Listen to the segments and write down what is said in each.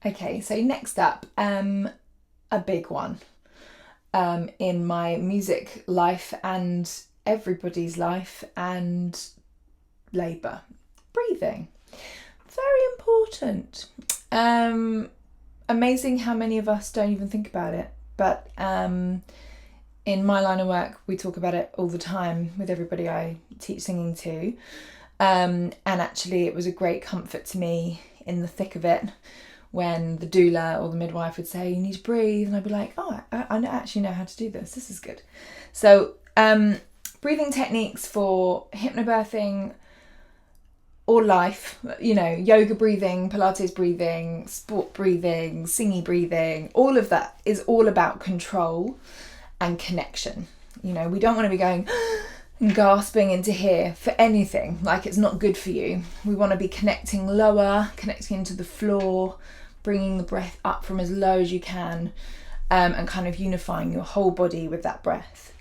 Okay, so next up, a big one in my music life and everybody's life and labour. Breathing. Very important. Amazing how many of us don't even think about it. But in my line of work, we talk about it all the time with everybody I teach singing to. And actually, it was a great comfort to me in the thick of it when the doula or the midwife would say, you need to breathe. And I'd be like, oh, I actually know how to do this. This is good. So breathing techniques for hypnobirthing or life, yoga breathing, Pilates breathing, sport breathing, singy breathing, all of that is all about control and connection. We don't want to be going and gasping into here for anything, like it's not good for you. We want to be connecting lower, connecting into the floor, bringing the breath up from as low as you can, and kind of unifying your whole body with that breath.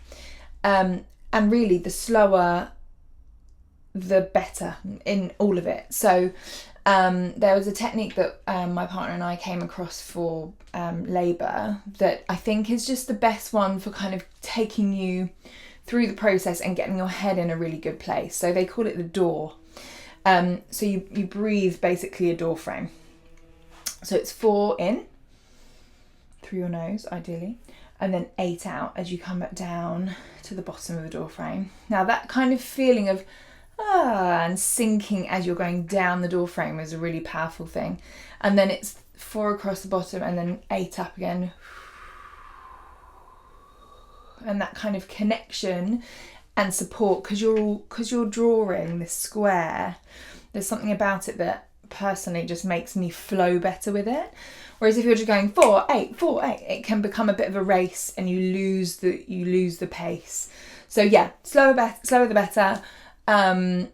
And really, the slower, the better in all of it. So there was a technique that my partner and I came across for labour that I think is just the best one for kind of taking you through the process and getting your head in a really good place. So they call it the door. So you breathe basically a door frame. So it's 4 in through your nose, ideally, and then 8 out as you come back down to the bottom of the door frame. Now that kind of feeling of and sinking as you're going down the door frame is a really powerful thing. And then it's 4 across the bottom and then 8 up again. And that kind of connection and support, because you're drawing this square. There's something about it that personally just makes me flow better with it. Whereas if you're just going 4, 8, 4, 8, it can become a bit of a race and you lose the pace. So yeah, slower the better.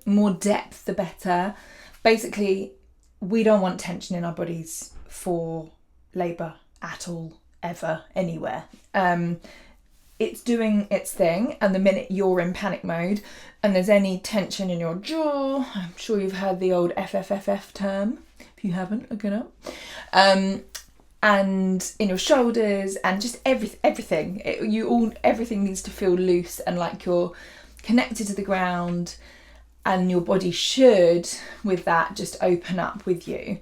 More depth the better. Basically, we don't want tension in our bodies for labour at all, ever, anywhere. It's doing its thing, and the minute you're in panic mode and there's any tension in your jaw, I'm sure you've heard the old FFFF term. If you haven't, look it up. And in your shoulders and just everything. Everything needs to feel loose and like you're connected to the ground, and your body should, with that, just open up with you.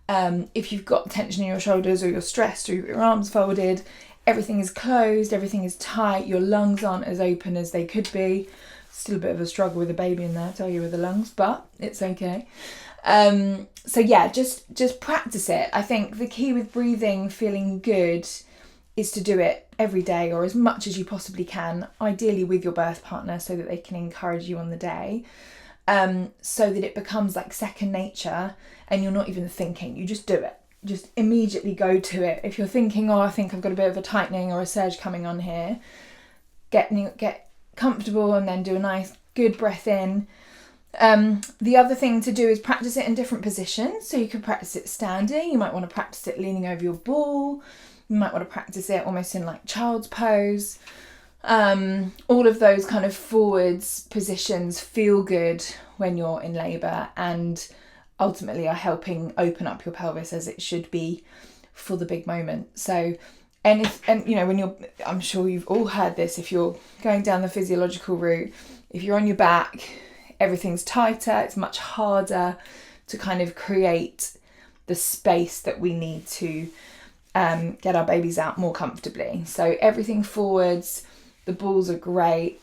If you've got tension in your shoulders or you're stressed or your arms folded, everything is closed, everything is tight, your lungs aren't as open as they could be. Still a bit of a struggle with a baby in there, I tell you, with the lungs, but it's okay. So yeah, just practice it. I think the key with breathing, feeling good, is to do it every day or as much as you possibly can, ideally with your birth partner so that they can encourage you on the day, so that it becomes like second nature and you're not even thinking, you just do it. Just immediately go to it. If you're thinking, I think I've got a bit of a tightening or a surge coming on here, get comfortable and then do a nice good breath in. The other thing to do is practice it in different positions. So you could practice it standing, you might want to practice it leaning over your ball, you might want to practice it almost in like child's pose. All of those kind of forwards positions feel good when you're in labour and ultimately are helping open up your pelvis as it should be for the big moment. So, when I'm sure you've all heard this, if you're going down the physiological route, if you're on your back, everything's tighter, it's much harder to kind of create the space that we need to get our babies out more comfortably. So everything forwards, the balls are great.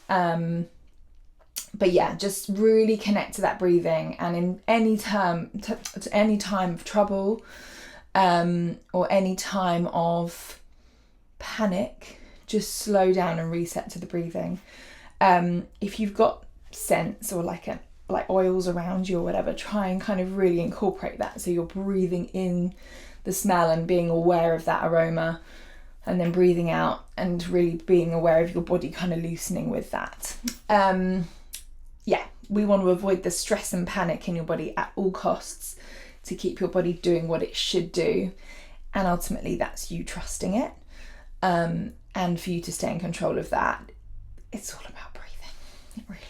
But yeah, just really connect to that breathing, and in any time of trouble, or any time of panic, just slow down and reset to the breathing. If you've got scents or like oils around you or whatever, try and kind of really incorporate that. So you're breathing in the smell and being aware of that aroma, and then breathing out and really being aware of your body kind of loosening with that. We want to avoid the stress and panic in your body at all costs to keep your body doing what it should do. And ultimately that's you trusting it. And for you to stay in control of that, it's all about breathing. It really